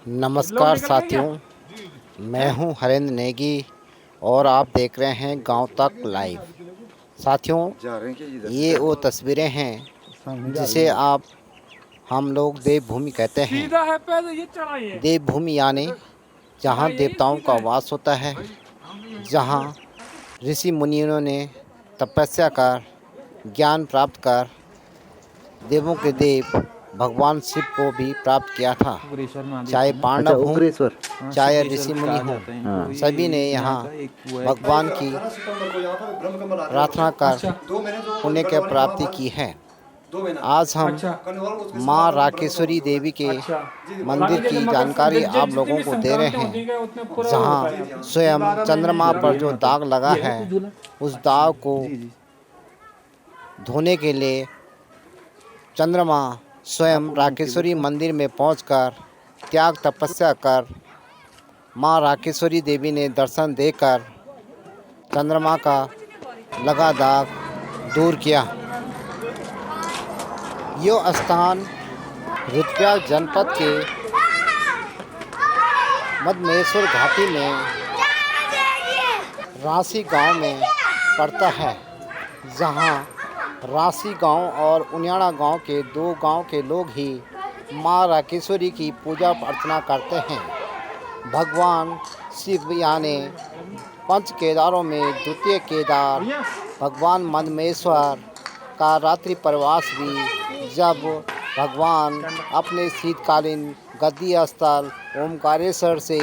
नमस्कार साथियों, मैं हूं हरेंद्र नेगी और आप देख रहे हैं गांव तक लाइव। साथियों, ये वो तस्वीरें हैं जिसे हम लोग देवभूमि कहते हैं। देवभूमि यानी जहां देवताओं का वास होता है, जहां ऋषि मुनियों ने तपस्या कर ज्ञान प्राप्त कर देवों के देव भगवान शिव को भी प्राप्त किया था। चाहे पांडव हों, चाहे ऋषि मुनि हों, सभी ने यहाँ भगवान की प्रार्थना कर पुण्य की प्राप्ति की है। आज हम माँ राकेश्वरी देवी के मंदिर की जानकारी आप लोगों को दे रहे हैं, जहाँ स्वयं चंद्रमा पर जो दाग लगा है, उस दाग को धोने के लिए चंद्रमा स्वयं राकेश्वरी मंदिर में पहुंचकर त्याग तपस्या कर माँ राकेश्वरी देवी ने दर्शन देकर चंद्रमा का लगा दाग दूर किया। यह स्थान रुद्रप्रयाग जनपद के मधमेश्वर घाटी में राशि गांव में पड़ता है, जहां राशि गांव और उनियाड़ा गांव के दो गांव के लोग ही माँ राकेश्वरी की पूजा अर्चना करते हैं। भगवान शिव यानी पंच केदारों में द्वितीय केदार भगवान मधमेश्वर का रात्रि प्रवास भी जब भगवान अपने शीतकालीन गद्दी स्थल ओमकारेश्वर से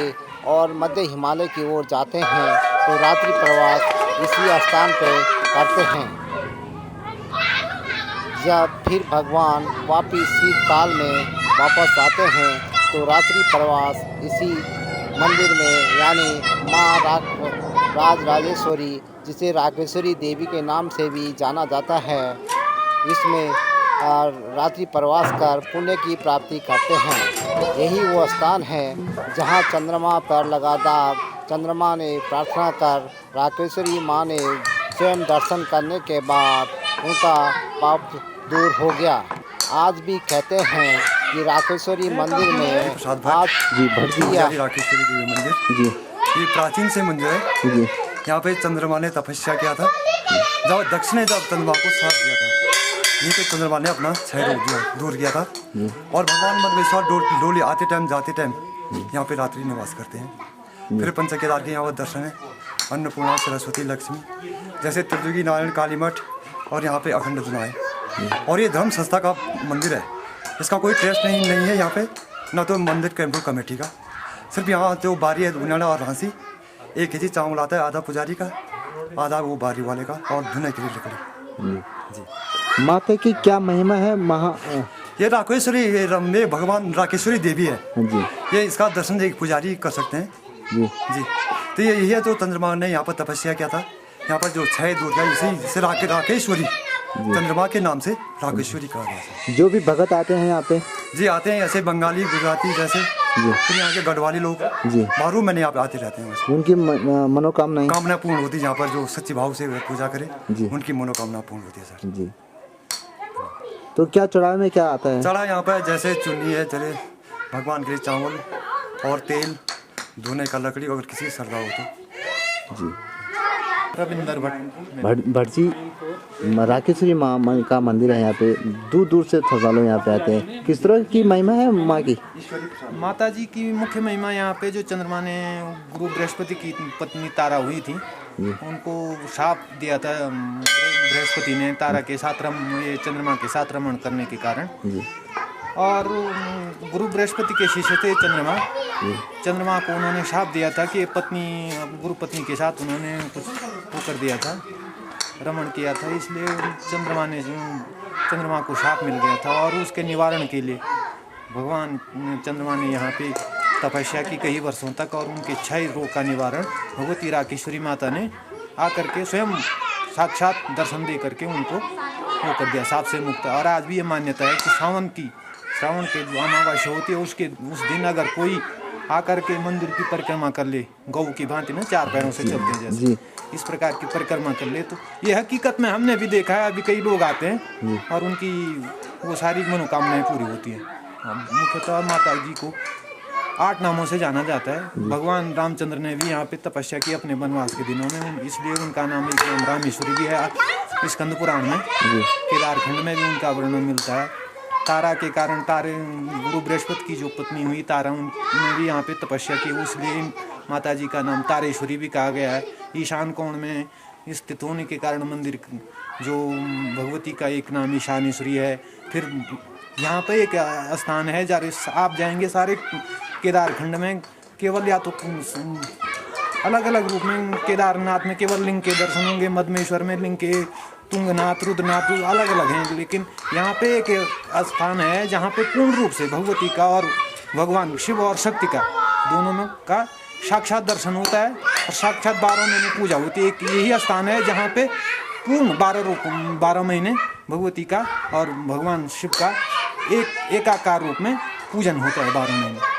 और मध्य हिमालय की ओर जाते हैं तो रात्रि प्रवास इसी स्थान पर करते हैं। जब फिर भगवान वापिस शीतकाल में वापस आते हैं तो रात्रि प्रवास इसी मंदिर में यानी माँ राजराजेश्वरी, जिसे राकेश्वरी देवी के नाम से भी जाना जाता है, इसमें रात्रि प्रवास कर पुण्य की प्राप्ति करते हैं। यही वो स्थान है जहाँ चंद्रमा पर लगा दाग चंद्रमा ने प्रार्थना कर राकेश्वरी माँ ने स्वयं दर्शन करने के बाद उनका पाप दूर हो गया। आज भी कहते हैं कि राकेश्वरी मंदिर में आज राकेश्वरी देवी मंदिर जी, ये प्राचीन से मंदिर है जी। यहाँ पे चंद्रमा ने तपस्या किया था, जब दक्ष ने जब चंद्रमा को साथ दिया था, यहीं पे चंद्रमा ने अपना क्षय रोग दूर किया था। और भगवान मधमेश्वर डोली आते टाइम जाते टाइम यहाँ पे रात्रि निवास करते हैं। फिर पंच केदार के यहाँ पर दर्शन है, अन्नपूर्णा सरस्वती लक्ष्मी जैसे त्रिजुगी नारायण काली मठ और यहाँ पे अखंड धुना है। और ये धर्म संस्था का मंदिर है, इसका कोई ट्रस्ट नहीं है यहाँ पे, ना तो मंदिर टेम्पल कमेटी का। सिर्फ यहाँ जो बारी है उनियाड़ा और रांसी, एक ही चीज़ चावल आता है, आधा पुजारी का आधा वो बारी वाले का, और धुने के लिए लकड़ी जी। माता की क्या महिमा है? ये राकेश्वरी भगवान राकेश्वरी देवी है जी। ये इसका दर्शन एक पुजारी कर सकते हैं जी। तो ये यही है तो चंद्रमा ने यहाँ पर तपस्या किया था, यहाँ पर जो क्षय दूर किया, इसे राकेश्वरी चंद्रमा के नाम से राकेश्वरी कहा गया है। जो भी भगत आते हैं यहाँ पे जी आते हैं, ऐसे बंगाली गुजराती जैसे फिर यहाँ के गढ़वाली लोग जी बारू मैंने यहाँ पे आते रहते हैं। उनकी कामना पूर्ण होती है, यहाँ पर जो सच्चे भाव से पूजा करे उनकी मनोकामना पूर्ण होती है सर जी। तो क्या चढ़ावे में क्या आता है? चढ़ा यहाँ पर जैसे चुन्नी है, चले भगवान के लिए चावल और तेल, धोने का लकड़ी, अगर किसी श्रद्धा हो तो जी। रविंदर भट्ट जी, राकेश्वरी माँ का मंदिर है यहाँ पे, दूर दूर से श्रद्धालु यहाँ पे आते हैं। किस तरह की महिमा है माँ की? माता जी की मुख्य महिमा यहाँ पे जो चंद्रमा ने गुरु बृहस्पति की पत्नी तारा हुई थी, उनको शाप दिया था बृहस्पति ने तारा के साथ ये चंद्रमा के साथ रमण करने के कारण। और गुरु बृहस्पति के शिष्य थे चंद्रमा को उन्होंने शाप दिया था कि गुरु पत्नी के साथ उन्होंने कुछ वो कर दिया था, रमण किया था, इसलिए चंद्रमा को शाप मिल गया था। और उसके निवारण के लिए भगवान चंद्रमा ने यहाँ पे तपस्या की कई वर्षों तक, और उनके क्षय रोग का निवारण भगवती राकेश्वरी माता ने आकर के स्वयं साक्षात दर्शन दे करके उनको वो कर दिया, साप से मुक्त। और आज भी ये मान्यता है कि श्रावण के जो अमावस्या होती है उस दिन अगर कोई आकर के मंदिर की परिक्रमा कर ले, गौ की भांति ना 4 पैरों से चलते हैं जैसे, इस प्रकार की परिक्रमा कर ले, तो ये हकीकत में हमने भी देखा है। अभी कई लोग आते हैं और उनकी वो सारी मनोकामनाएं पूरी होती हैं। मुख्यतः माता जी को 8 नामों से जाना जाता है। भगवान रामचंद्र ने भी यहाँ पे तपस्या की अपने वनवास के दिनों में, इसलिए उनका नाम एक नाम रामेश्वरी भी है स्कंद पुराण में। केदारखंड में भी उनका वर्णन मिलता है। तारा के कारण, तारे गुरु बृहस्पति की जो पत्नी हुई तारा, उन्होंने भी यहाँ पे तपस्या की, इसलिए माता जी का नाम तारेश्वरी भी कहा गया है। ईशान कोण में स्थित होने के कारण मंदिर जो भगवती का एक नाम ईशानेश्वरी है। फिर यहाँ पे एक स्थान है जहाँ आप जाएंगे सारे केदारखंड में, केवल या तो अलग अलग रूप में केदारनाथ में केवल लिंग के दर्शन होंगे, मधमेश्वर में लिंग के, तुंगनाथ, रुद्रनाथ अलग अलग हैं, लेकिन यहाँ पे एक स्थान है जहाँ पे पूर्ण रूप से भगवती का और भगवान शिव और शक्ति का दोनों में का साक्षात दर्शन होता है और साक्षात 12 महीने पूजा होती है। एक यही स्थान है जहाँ पे पूर्ण 12 महीने भगवती का और भगवान शिव का एकाकार रूप में पूजन होता है 12 महीने।